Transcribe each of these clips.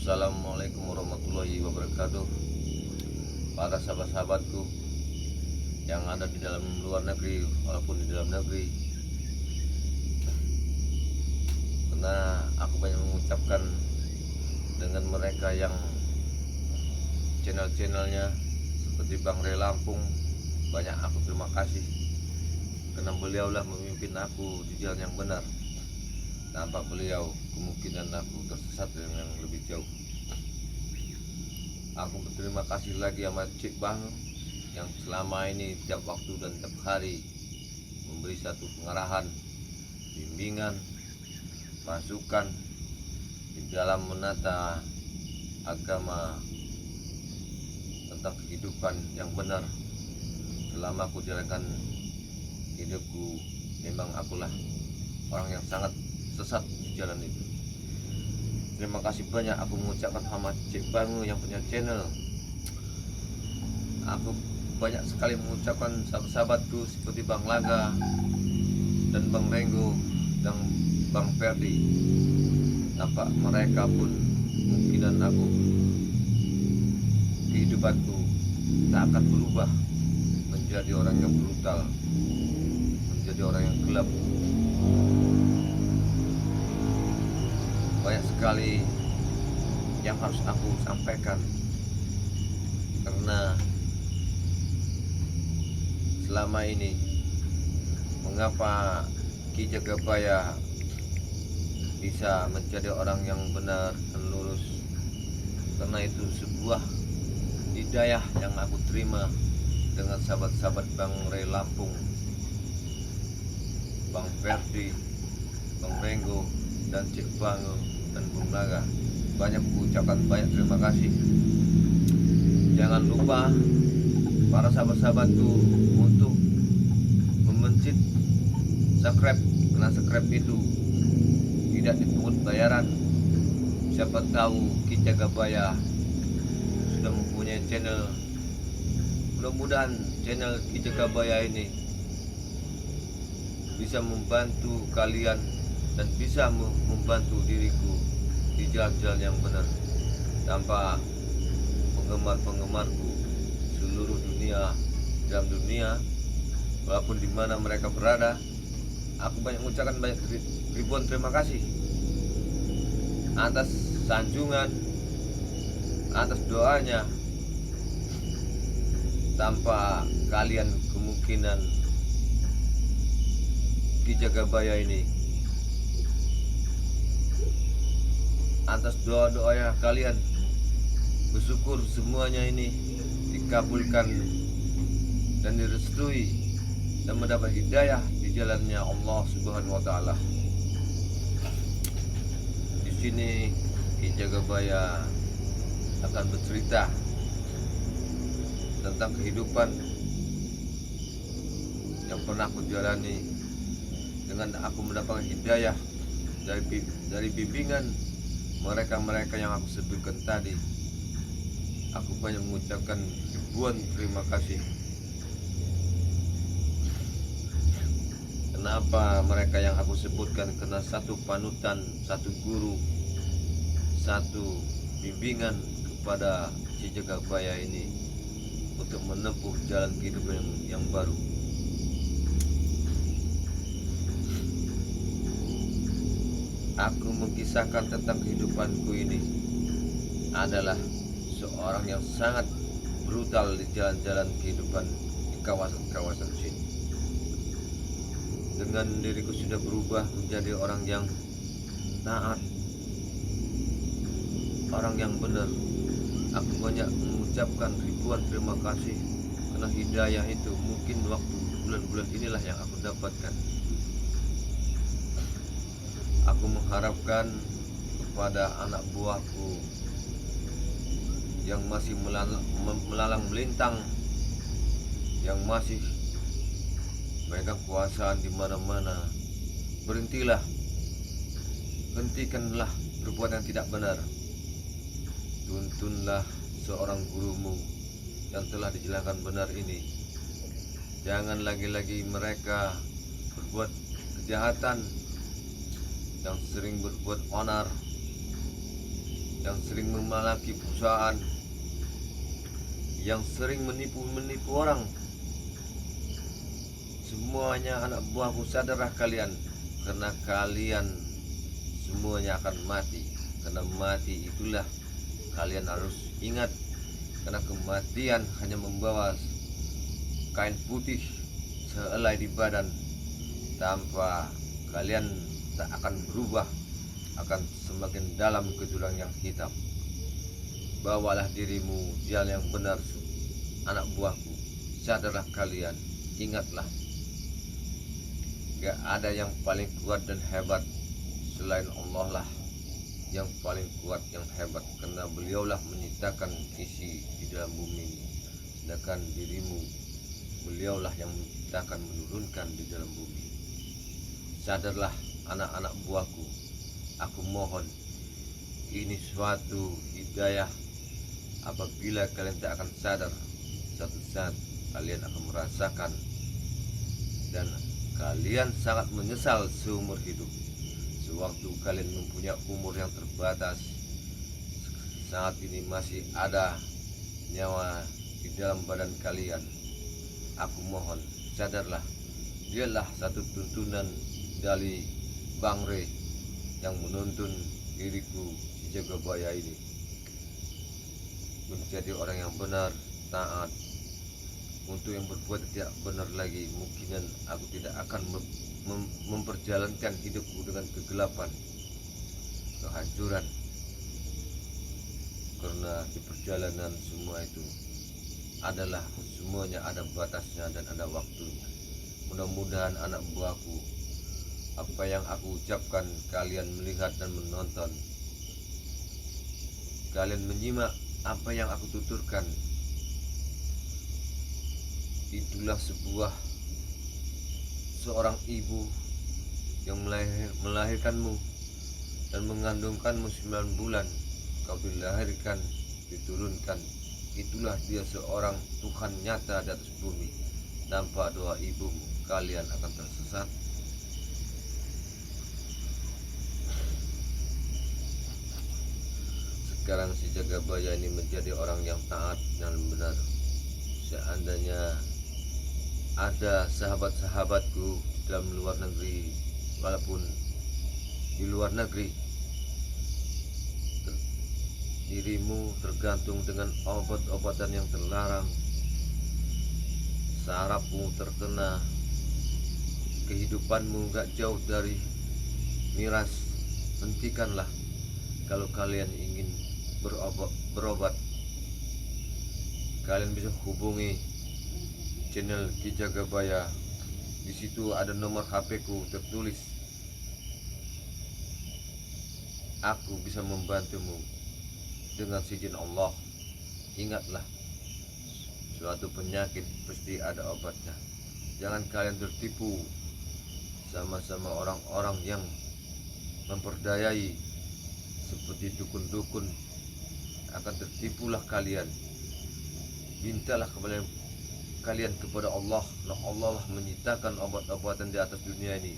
Assalamualaikum warahmatullahi wabarakatuh. Para sahabat-sahabatku yang ada di dalam luar negeri walaupun di dalam negeri, karena aku banyak mengucapkan dengan mereka yang channel-channelnya seperti Bang Ray Lampung, banyak aku terima kasih karena beliaulah memimpin aku di jalan yang benar. Tanpa beliau kemungkinan aku tersesat dengan yang lebih jauh. Aku berterima kasih lagi sama Cik Bang yang selama ini tiap waktu dan tiap hari memberi satu pengarahan, bimbingan, masukan di dalam menata agama tentang kehidupan yang benar. Selama aku jalankan hidupku, memang akulah orang yang sangat sesat di jalan itu. Terima kasih banyak aku mengucapkan sama Cik Bangu yang punya channel. Aku banyak sekali mengucapkan sahabat-sahabatku seperti Bang Laga dan Bang Renggo dan Bang Ferdi. Tanpa mereka pun kemungkinan aku, kehidupanku tak akan berubah menjadi orang yang brutal, menjadi orang yang gelap. Banyak sekali yang harus aku sampaikan, karena selama ini mengapa Ki Jagabaya bisa menjadi orang yang benar dan lurus, karena itu sebuah hidayah yang aku terima dengan sahabat-sahabat Bang Ray Lampung, Bang Ferdi, Bang Renggo dan Cik Bangu dan Bung Naga. Banyak ucapan banyak terima kasih. Jangan lupa para sahabat-sahabatku untuk memencet subscribe, karena subscribe itu tidak dipungut bayaran. Siapa tahu Ki Jagabaya sudah mempunyai channel. Mudah-mudahan channel Ki Jagabaya ini bisa membantu kalian dan bisa membantu diriku di jalan-jalan yang benar. Tanpa penggemar-penggemarku seluruh dunia, dalam dunia, walaupun di mana mereka berada, aku banyak mengucapkan banyak ribuan terima kasih atas sanjungan, atas doanya. Tanpa kalian kemungkinan Ki Jagabaya ini, atas doa-doa kalian, bersyukur semuanya ini dikabulkan dan direstui dan mendapat hidayah di jalannya Allah Subhanahu wa taala. Di sini Ki Jagabaya akan bercerita tentang kehidupan yang pernah aku jalani dengan aku mendapatkan hidayah dari bimbingan mereka-mereka yang aku sebutkan tadi. Aku banyak mengucapkan ribuan terima kasih. Kenapa mereka yang aku sebutkan? Karena satu panutan, satu guru, satu bimbingan kepada Ki Jagabaya ini untuk menempuh jalan kehidupan yang baru. Aku mengisahkan tentang kehidupanku ini adalah seorang yang sangat brutal di jalan-jalan kehidupan di kawasan-kawasan sini. Dengan diriku sudah berubah menjadi orang yang taat, orang yang benar. Aku banyak mengucapkan ribuan terima kasih karena hidayah itu mungkin waktu bulan-bulan inilah yang aku dapatkan. Aku mengharapkan kepada anak buahku yang masih melalang melintang, yang masih megang kekuasaan di mana-mana, berhentilah, hentikanlah perbuatan yang tidak benar. Tuntunlah seorang gurumu yang telah dijelaskan benar ini. Jangan lagi-lagi mereka berbuat kejahatan, yang sering berbuat onar, yang sering memalaki perusahaan, yang sering menipu orang. Semuanya anak buahku, sadarlah kalian, karena kalian semuanya akan mati. Karena mati itulah kalian harus ingat, karena kematian hanya membawa kain putih sehelai di badan, tanpa kalian tak akan berubah, akan semakin dalam ke jurang yang hitam. Bawalah dirimu jalan yang benar, anak buahku, sadarlah kalian, ingatlah, gak ada yang paling kuat dan hebat selain Allah lah yang paling kuat, yang hebat, karena beliaulah menciptakan isi di dalam bumi ini. Sedangkan dirimu, beliaulah yang menciptakan, menurunkan di dalam bumi. Sadarlah anak-anak buahku, aku mohon, ini suatu hidayah. Apabila kalian tak akan sadar, suatu saat kalian akan merasakan, dan kalian sangat menyesal seumur hidup. Sewaktu kalian mempunyai umur yang terbatas, saat ini masih ada nyawa di dalam badan kalian, aku mohon, sadarlah. Dialah satu tuntunan dari Bang Re yang menuntun diriku si Jagabaya ini menjadi orang yang benar, taat. Untuk yang berbuat tidak benar lagi, mungkinan aku tidak akan memperjalankan hidupku dengan kegelapan, kehancuran. Karena di perjalanan semua itu adalah semuanya ada batasnya dan ada waktunya. Mudah-mudahan anak buahku, apa yang aku ucapkan kalian melihat dan menonton, kalian menyimak apa yang aku tuturkan. Itulah seorang ibu yang melahirkanmu dan mengandungkanmu 9 bulan. Kau dilahirkan, diturunkan. Itulah dia seorang Tuhan nyata di atas bumi. Tanpa doa ibumu, kalian akan tersesat. Sekarang si Jagabaya ini menjadi orang yang taat dan benar. Seandainya ada sahabat-sahabatku di dalam luar negeri, walaupun di luar negeri, dirimu tergantung dengan obat-obatan yang terlarang, sarafmu terkena, kehidupanmu gak jauh dari miras, hentikanlah. Kalau kalian ingin berobat, kalian bisa hubungi channel Ki Jagabaya. Di situ ada nomor HP ku tertulis. Aku bisa membantumu dengan izin Allah. Ingatlah, suatu penyakit pasti ada obatnya. Jangan kalian tertipu sama orang-orang yang memperdayai seperti dukun-dukun. Akan tertipulah kalian. Mintalah kalian kepada Allah. Allah lah menyitakan obat-obatan di atas dunia ini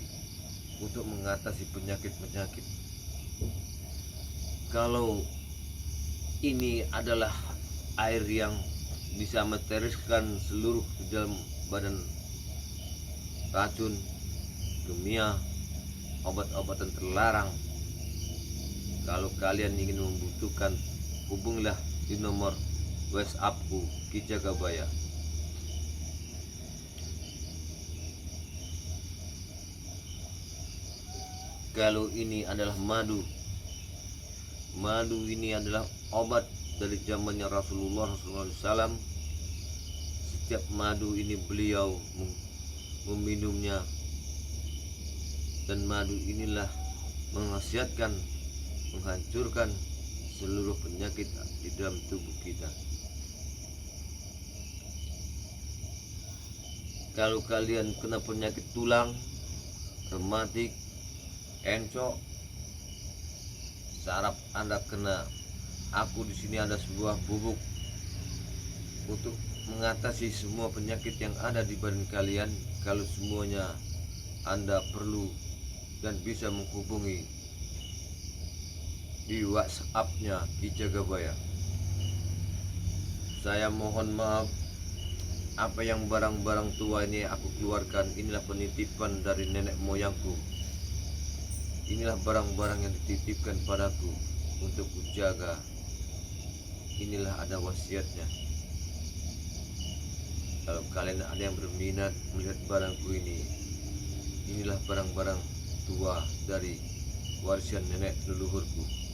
untuk mengatasi penyakit-penyakit. Kalau ini adalah air yang bisa menteriskan seluruh di dalam badan racun, kimia, obat-obatan terlarang. Kalau kalian ingin membutuhkan, hubungilah di nomor WhatsAppku Ki Jagabaya. Kalau ini adalah madu ini adalah obat dari zamannya Rasulullah SAW. Setiap madu ini beliau meminumnya, dan madu inilah menghasiatkan, menghancurkan seluruh penyakit di dalam tubuh kita. Kalau kalian kena penyakit tulang, rematik, encok, saraf Anda kena, aku di sini ada sebuah bubuk untuk mengatasi semua penyakit yang ada di badan kalian. Kalau semuanya Anda perlu dan bisa menghubungi di WhatsApp-nya Ki Jagabaya. Saya mohon maaf, apa yang barang-barang tua ini aku keluarkan, inilah penitipan dari nenek moyangku. Inilah barang-barang yang dititipkan padaku untuk kujaga. Inilah ada wasiatnya. Kalau kalian ada yang berminat melihat barangku ini, inilah barang-barang tua dari warisan nenek leluhurku.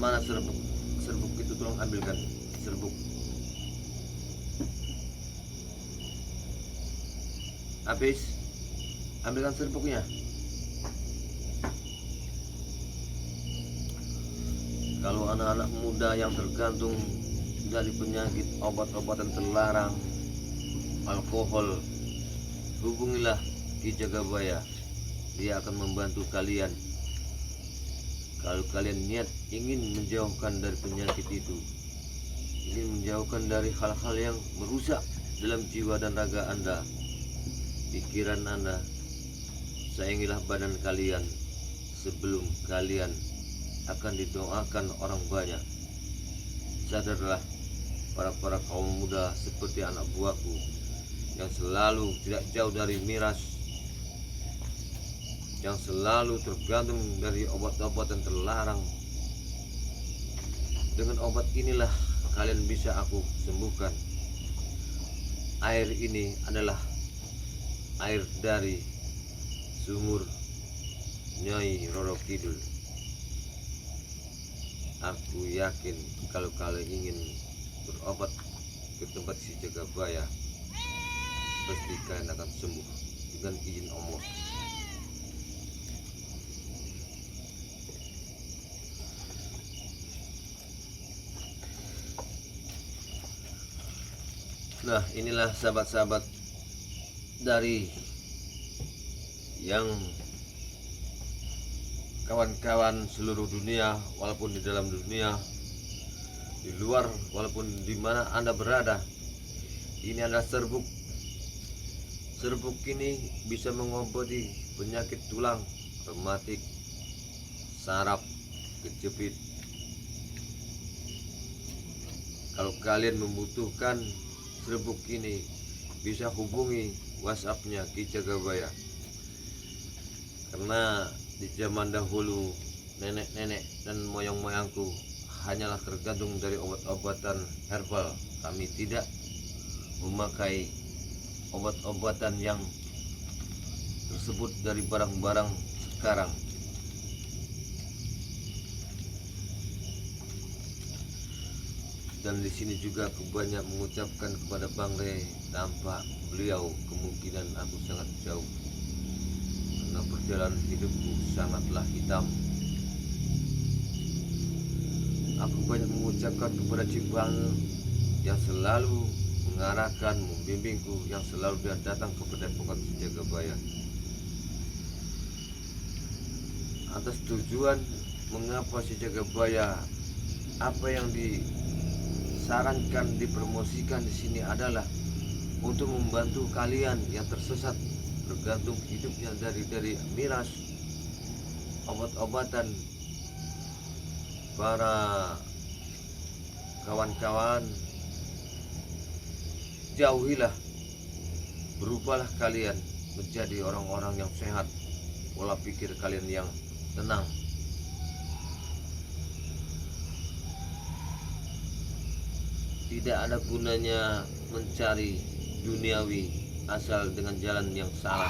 Mana serbuk? Serbuk itu tolong ambilkan. Serbuk. Habis. Ambilkan serbuknya. Kalau anak-anak muda yang tergantung dari penyakit obat-obatan terlarang, alkohol, hubungilah Ki Jagabaya. Dia akan membantu kalian. Kalau kalian niat ingin menjauhkan dari penyakit itu, ingin menjauhkan dari hal-hal yang merusak dalam jiwa dan raga Anda, pikiran Anda, sayangilah badan kalian sebelum kalian akan didoakan orang banyak. Sadarlah para kaum muda seperti anak buahku yang selalu tidak jauh dari miras, yang selalu tergantung dari obat-obatan terlarang. Dengan obat inilah kalian bisa aku sembuhkan. Air ini adalah air dari sumur Nyai Roro Kidul. Aku yakin kalau kalian ingin berobat ke tempat si Jagabaya, pasti kalian akan sembuh dengan izin Allah. Nah, inilah sahabat-sahabat dari yang kawan-kawan seluruh dunia, walaupun di dalam dunia, di luar, walaupun di mana Anda berada. Ini adalah serbuk. Serbuk ini bisa mengobati penyakit tulang, rematik, saraf, kejepit. Kalau kalian membutuhkan serbuk ini, bisa hubungi WhatsApp-nya Ki Jagabaya. Karena di zaman dahulu nenek-nenek dan moyang-moyangku hanyalah tergantung dari obat-obatan herbal. Kami tidak memakai obat-obatan yang tersebut dari barang-barang sekarang. Dan di sini juga aku banyak mengucapkan kepada Bang Re, tanpa beliau kemungkinan aku sangat jauh, karena perjalanan hidupku sangatlah hitam. Aku banyak mengucapkan kepada Cik Bang yang selalu mengarahkan, membimbingku, yang selalu dia datang kepada Padepokan Si Jagabaya atas tujuan mengapa Si Jagabaya, apa yang disarankan, dipromosikan di sini adalah untuk membantu kalian yang tersesat, tergantung hidupnya dari miras, obat-obatan. Para kawan-kawan, jauhilah, berubahlah kalian menjadi orang-orang yang sehat, pola pikir kalian yang tenang. Tidak ada gunanya mencari duniawi asal dengan jalan yang salah.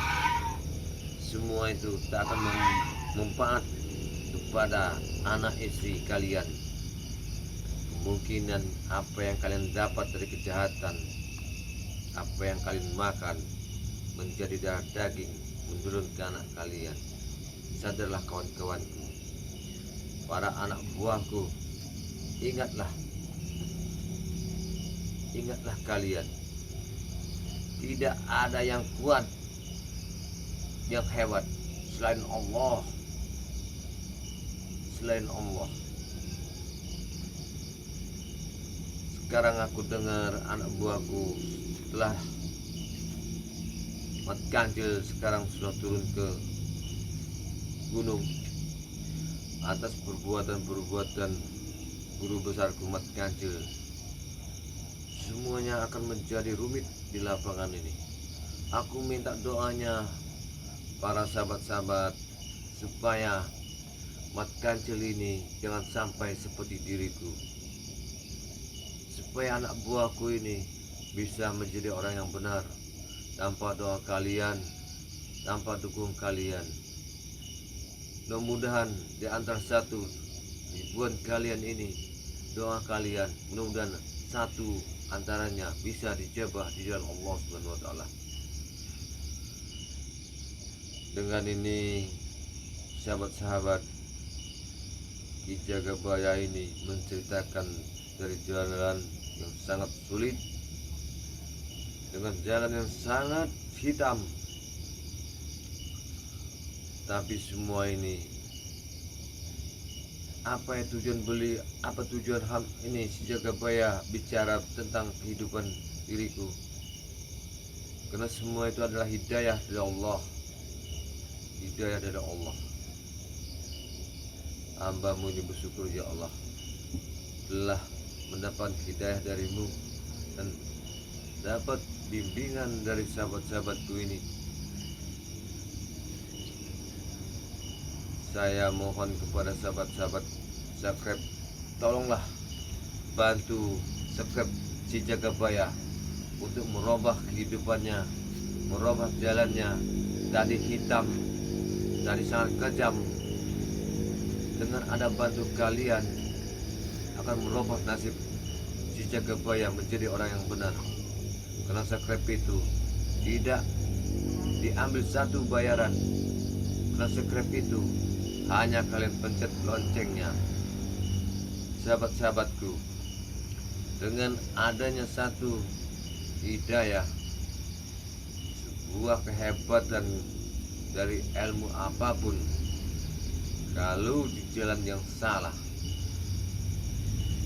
Semua itu tak akan mempangat kepada anak istri kalian. Kemungkinan apa yang kalian dapat dari kejahatan, apa yang kalian makan, menjadi darah daging menurun ke anak kalian. Sadarlah kawan-kawanku, para anak buahku, ingatlah kalian, tidak ada yang kuat, yang hebat selain Allah. Sekarang aku dengar anak buahku setelah Mat Kancil sekarang sudah turun ke gunung atas perbuatan-perbuatan guru besar Mat Kancil, semuanya akan menjadi rumit di lapangan ini. Aku minta doanya para sahabat-sahabat supaya Mat Kancil ini jangan sampai seperti diriku, supaya anak buahku ini bisa menjadi orang yang benar. Tanpa doa kalian, tanpa dukung kalian, mudah-mudahan di antara satu ribuan kalian ini, doa kalian mudah-mudahan satu antaranya bisa dijabah di jalan Allah Subhanahu wa taala. Dengan ini sahabat-sahabat, Ki Jagabaya ini menceritakan dari jalan yang sangat sulit, dengan jalan yang sangat hitam, tapi semua ini apa ya tujuan apa tujuan ini si Jagabaya bicara tentang kehidupan diriku, karena semua itu adalah hidayah dari Allah. Hidayah dari Allah. Hamba-Mu ini bersyukur ya Allah telah mendapat hidayah darimu dan dapat bimbingan dari sahabat-sahabatku ini. Saya mohon kepada sahabat-sahabat subscribe, tolonglah bantu subscribe si Jagabaya untuk merubah kehidupannya, merubah jalannya dari hitam, dari sangat kejam. Dengan ada bantu kalian akan merubah nasib si Jagabaya menjadi orang yang benar. Karena subscribe itu tidak diambil satu bayaran. Karena subscribe itu hanya kalian pencet loncengnya. Sahabat-sahabatku, dengan adanya satu hidayah, sebuah kehebatan dari ilmu apapun, kalau di jalan yang salah,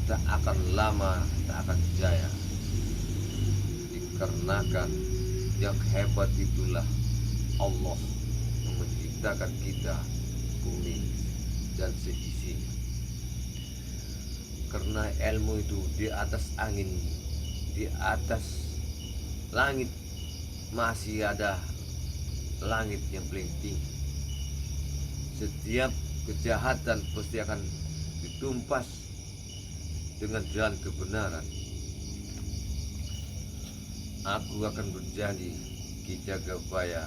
tak akan lama, tak akan jaya. Dikarenakan yang hebat itulah Allah yang menciptakan kita, bumi dan seisinya. Karena ilmu itu di atas angin, di atas langit masih ada langit yang paling tinggi. Setiap kejahatan pasti akan ditumpas dengan jalan kebenaran. Aku akan berjanji, Ki Jagabaya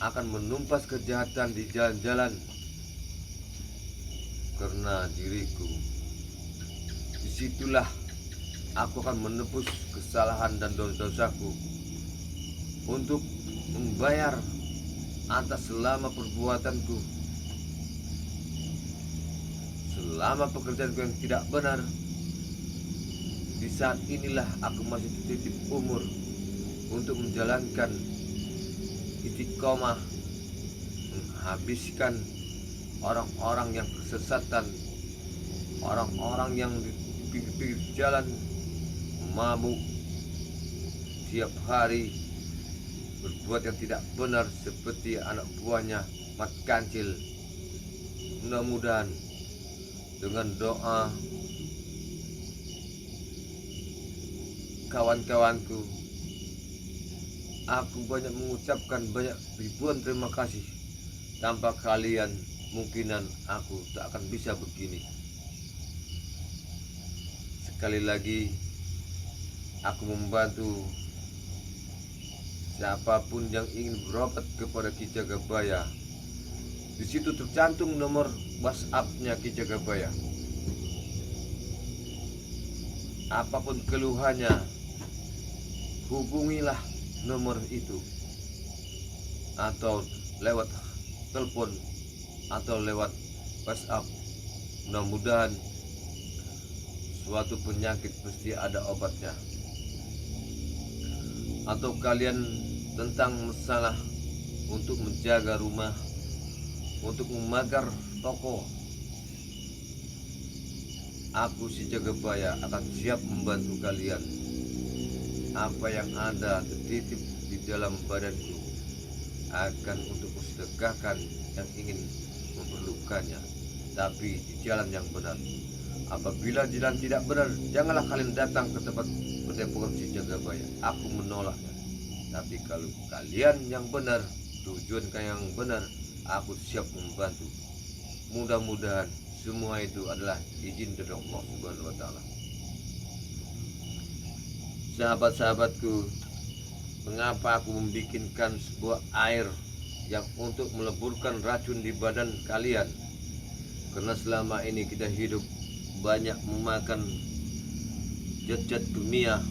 akan menumpas kejahatan di jalan-jalan, karena diriku disitulah aku akan menebus kesalahan dan dosa-dosaku untuk membayar atas selama perbuatanku, selama pekerjaanku yang tidak benar. Di saat inilah aku masih titip umur untuk menjalankan istiqomah, menghabiskan orang-orang yang kesesatan, orang-orang yang di pinggir jalan mabuk tiap hari, berbuat yang tidak benar seperti anak buahnya Mat Kancil. Mudah-mudahan dengan doa kawan-kawanku, aku banyak mengucapkan banyak ribuan terima kasih. Tanpa kalian mungkinan aku tak akan bisa begini. Sekali lagi aku membantu siapapun yang ingin berobat kepada Ki Jagabaya. Di situ tercantum nomor WhatsApp-nya Ki Jagabaya. Apapun keluhannya, hubungilah nomor itu, atau lewat telepon atau lewat WhatsApp. Mudah-mudahan suatu penyakit pasti ada obatnya. Atau kalian tentang masalah untuk menjaga rumah, untuk memagar toko, aku si Jagabaya akan siap membantu kalian. apa yang ada tertitip di dalam badanku akan untuk kusedekahkan yang ingin memerlukannya, tapi di jalan yang benar. Apabila jalan tidak benar, janganlah kalian datang ke tempat padepokan si Jagabaya. Aku menolaknya. Tapi kalau kalian yang benar, tujuan kalian yang benar, aku siap membantu. Mudah-mudahan semua itu adalah izin dari Allah Subhanahu wa Ta'ala. Sahabat-sahabatku, mengapa aku membikinkan sebuah air yang untuk meleburkan racun di badan kalian? Karena selama ini kita hidup banyak memakan zat-zat kimia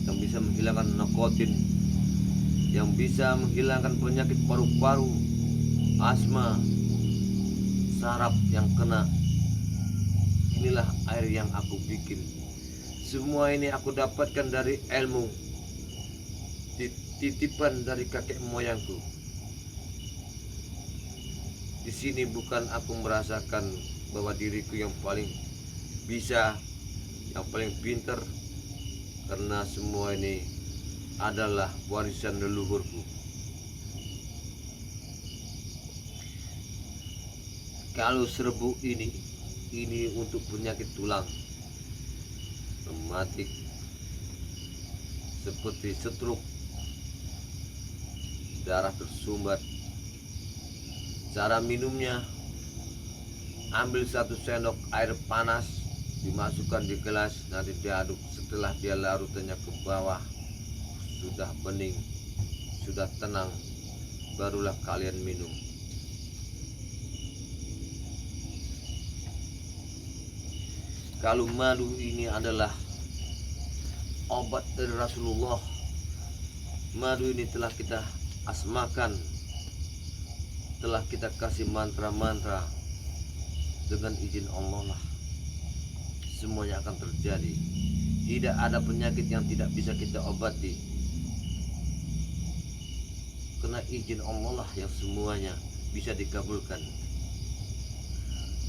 yang bisa menghilangkan nikotin, yang bisa menghilangkan penyakit paru-paru, asma, saraf yang kena. Inilah air yang aku bikin. Semua ini aku dapatkan dari ilmu titipan dari kakek moyangku. Di sini bukan aku merasakan bahwa diriku yang paling bisa, yang paling pintar, karena semua ini adalah warisan leluhurku. Kalau serbuk ini untuk penyakit tulang, rematik, seperti stroke, darah tersumbat. Cara minumnya, ambil 1 sendok air panas, dimasukkan di gelas, nanti diaduk. Setelah dia larutannya ke bawah, sudah bening, sudah tenang, barulah kalian minum. Kalau madu ini adalah obat dari Rasulullah. Madu ini telah kita asmakan, telah kita kasih mantra-mantra. Dengan izin Allah lah semuanya akan terjadi. Tidak ada penyakit yang tidak bisa kita obati, karena izin Allah lah yang semuanya bisa dikabulkan.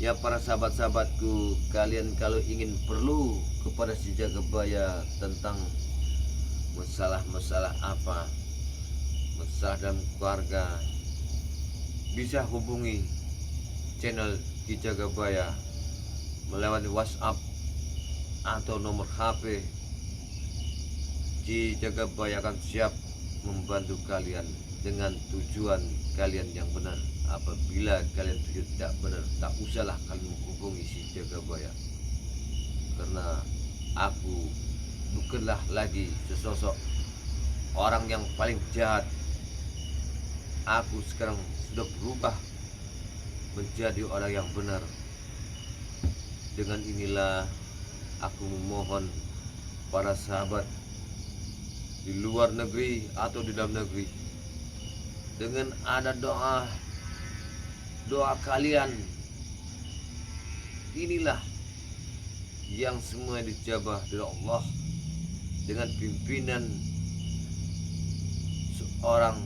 Ya para sahabat-sahabatku, kalian kalau ingin perlu kepada si Jagabaya tentang masalah-masalah apa, masalah dalam keluarga, bisa hubungi channel Ki Jagabaya melewati WhatsApp atau nomor HP. Ki Jagabaya akan siap membantu kalian dengan tujuan kalian yang benar. Apabila kalian tujuan tidak benar, tak usahlah kalian menghubungi si Jagabaya, karena aku bukanlah lagi sesosok orang yang paling jahat. Aku sekarang sudah berubah menjadi orang yang benar. Dengan inilah aku memohon para sahabat di luar negeri atau di dalam negeri, dengan ada doa kalian, inilah yang semua dijabah dari Allah dengan pimpinan seorang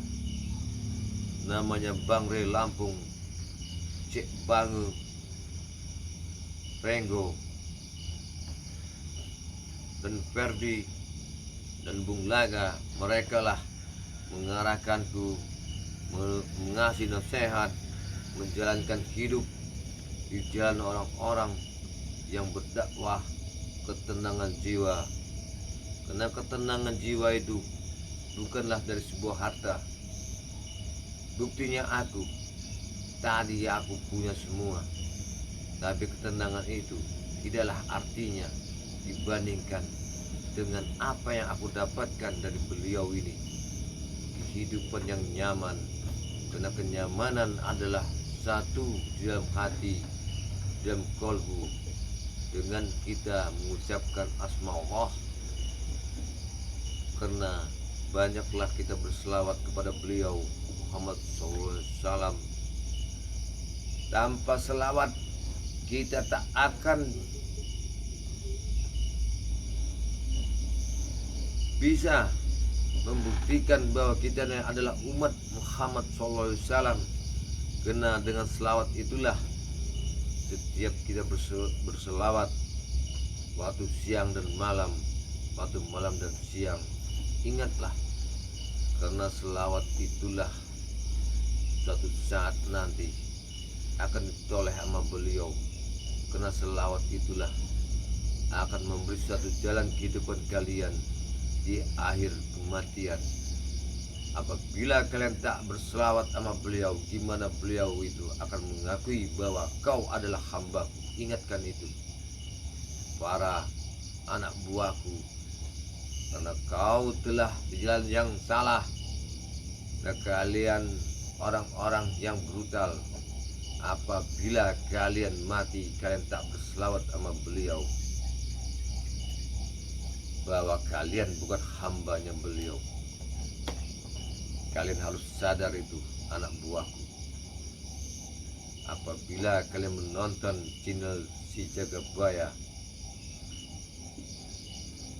namanya Bang Re Lampung, Cik Bangu, Renggo, dan Ferdi, dan Bung Laga. Mereka lah mengarahkanku, mengasih nasihat, menjalankan hidup di jalan orang-orang yang berdakwah ketenangan jiwa. Karena ketenangan jiwa itu bukanlah dari sebuah harta. Buktinya tadi aku punya semua, tapi ketenangan itu tidaklah artinya dibandingkan dengan apa yang aku dapatkan dari beliau ini. Kehidupan yang nyaman, karena kenyamanan adalah satu di dalam hati, dalam kolbu, dengan kita mengucapkan asma Allah. Karena banyaklah kita berselawat kepada beliau Muhammad SAW. Tanpa selawat kita tak akan bisa membuktikan bahwa kita adalah umat Muhammad SAW. Karena dengan selawat itulah setiap kita berselawat waktu siang dan malam, waktu malam dan siang. Ingatlah, karena selawat itulah suatu saat nanti akan ditoleh sama beliau. Karena selawat itulah akan memberi suatu jalan kehidupan kalian di akhir kematian. Apabila kalian tak berselawat sama beliau, gimana beliau itu akan mengakui bahwa kau adalah hambaku. Ingatkan itu, para anak buahku, karena kau telah di jalan yang salah. Dan kalian orang-orang yang brutal, apabila kalian mati, kalian tak berselawat sama beliau, bahwa kalian bukan hambanya beliau. Kalian harus sadar itu, anak buahku. Apabila kalian menonton channel Si Jagabaya,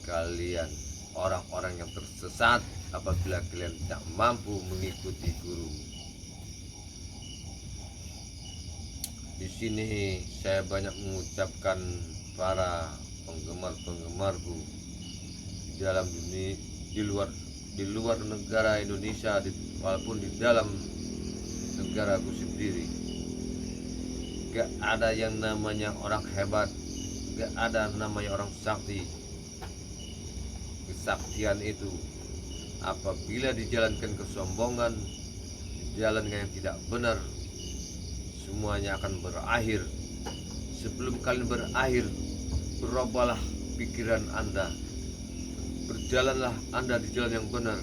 kalian orang-orang yang tersesat apabila kalian tak mampu mengikuti guru. Di sini saya banyak mengucapkan para penggemar-penggemarku di dalam dunia, di luar negara Indonesia, walaupun di dalam negaraku sendiri. Gak ada yang namanya orang hebat, gak ada namanya orang sakti. Kesaktian itu apabila dijalankan kesombongan, dijalankan yang tidak benar, semuanya akan berakhir. Sebelum kalian berakhir, berubahlah pikiran Anda, berjalanlah Anda di jalan yang benar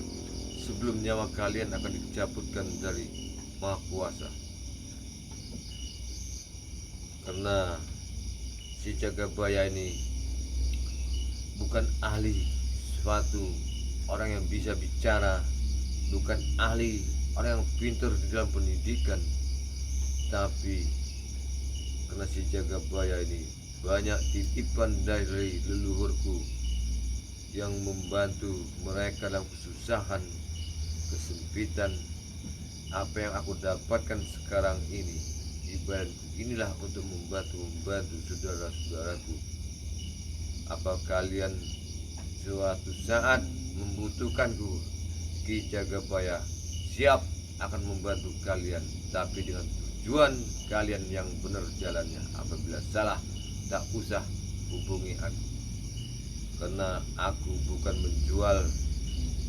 sebelum nyawa kalian akan dicabutkan dari Maha Kuasa. Karena si Jagabaya ini bukan ahli suatu orang yang bisa bicara, bukan ahli orang yang pintar di dalam pendidikan, tapi karena si Jagabaya ini banyak titipan dari leluhurku yang membantu mereka dalam kesusahan, kesempitan. Apa yang aku dapatkan sekarang ini, ibaratku inilah untuk membantu saudara-saudaraku. Apa kalian suatu saat membutuhkanku, Ki Jagabaya siap akan membantu kalian, tapi dengan tujuan kalian yang benar jalannya. Apabila salah, tak usah hubungi aku, karena aku bukan menjual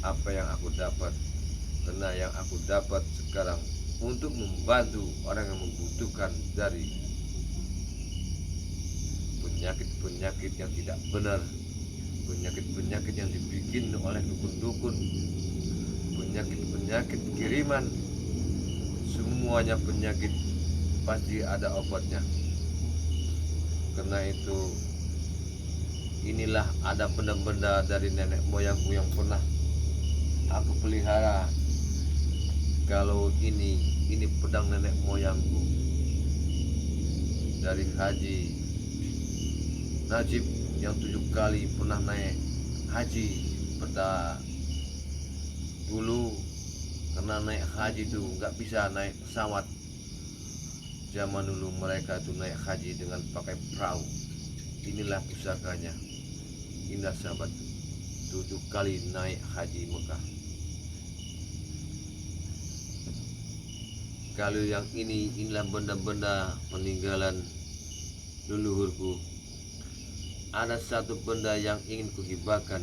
apa yang aku dapat. Karena yang aku dapat sekarang untuk membantu orang yang membutuhkan dari penyakit-penyakit yang tidak benar, penyakit-penyakit yang dibikin oleh dukun-dukun, penyakit-penyakit kiriman. Semuanya penyakit pasti ada obatnya. Karena itu, inilah ada benda-benda dari nenek moyangku yang pernah aku pelihara. Kalau ini pedang nenek moyangku dari Haji Najib yang 7 kali pernah naik haji pada dulu. Karena naik haji itu nggak bisa naik pesawat. Zaman dulu mereka itu naik haji dengan pakai perahu. Inilah pusakanya. Inilah sahabat, 7 kali naik haji Mekah. Kalau yang inilah benda-benda peninggalan leluhurku. Ada satu benda yang ingin kuhibahkan.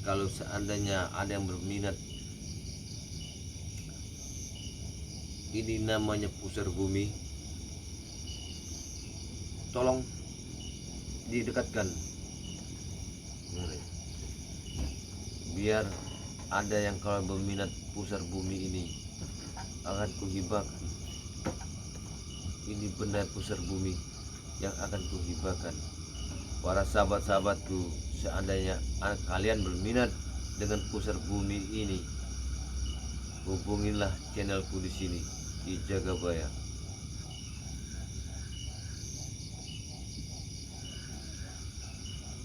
Kalau seandainya ada yang berminat, ini namanya pusar bumi. Tolong didekatkan, biar ada yang kalau berminat pusar bumi ini akan kuhibahkan. Ini benda pusar bumi yang akan kuhibahkan. Para sahabat-sahabatku, seandainya kalian berminat dengan pusar bumi ini, hubungilah channelku di sini, di Jagabaya.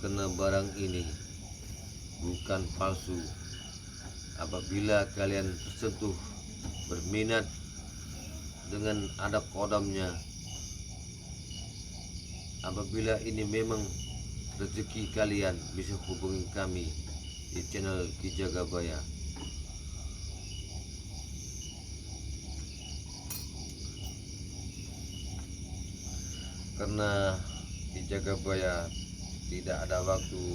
Karena barang ini bukan palsu. Apabila kalian tersentuh, berminat dengan ada kodamnya, apabila ini memang rezeki kalian bisa hubungi kami di channel Ki Jagabaya. Karena Ki Jagabaya tidak ada waktu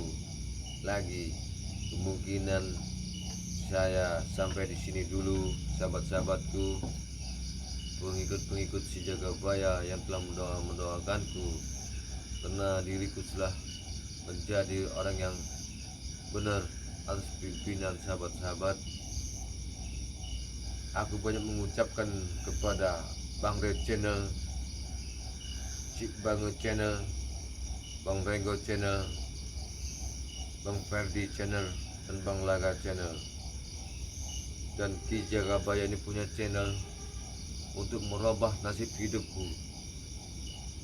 lagi, kemungkinan saya sampai di sini dulu, sahabat-sahabatku, pengikut-pengikut si Jagabaya yang telah mendoakanku, karena diriku telah menjadi orang yang benar atas pimpinan sahabat-sahabat. Aku banyak mengucapkan kepada Bang Red Channel, Cik Bango Channel, Bang Renggo Channel, Bang Ferdi Channel, dan Bang Laga Channel, dan Ki Jagabaya ini punya channel untuk merubah nasib hidupku.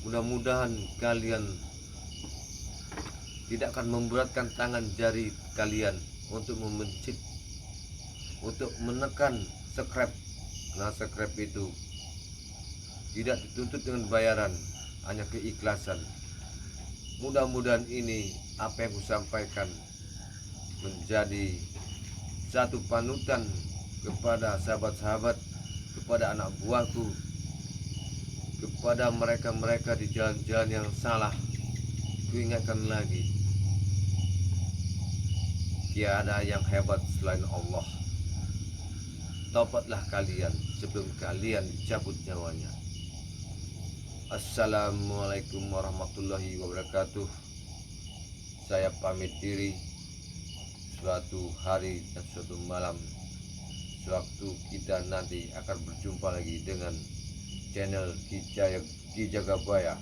Mudah-mudahan kalian tidak akan memberatkan tangan jari kalian untuk memencet, untuk menekan subscribe. Nah, subscribe itu tidak dituntut dengan bayaran, hanya keikhlasan. Mudah-mudahan ini apa yang kusampaikan menjadi satu panutan kepada sahabat-sahabat, kepada anak buahku, kepada mereka-mereka di jalan-jalan yang salah. Kuingatkan lagi, tiada yang hebat selain Allah. Taubatlah kalian sebelum kalian dicabut nyawanya. Assalamualaikum warahmatullahi wabarakatuh. Saya pamit diri. Suatu hari dan suatu malam, sewaktu kita nanti akan berjumpa lagi dengan channel Ki Jagabaya.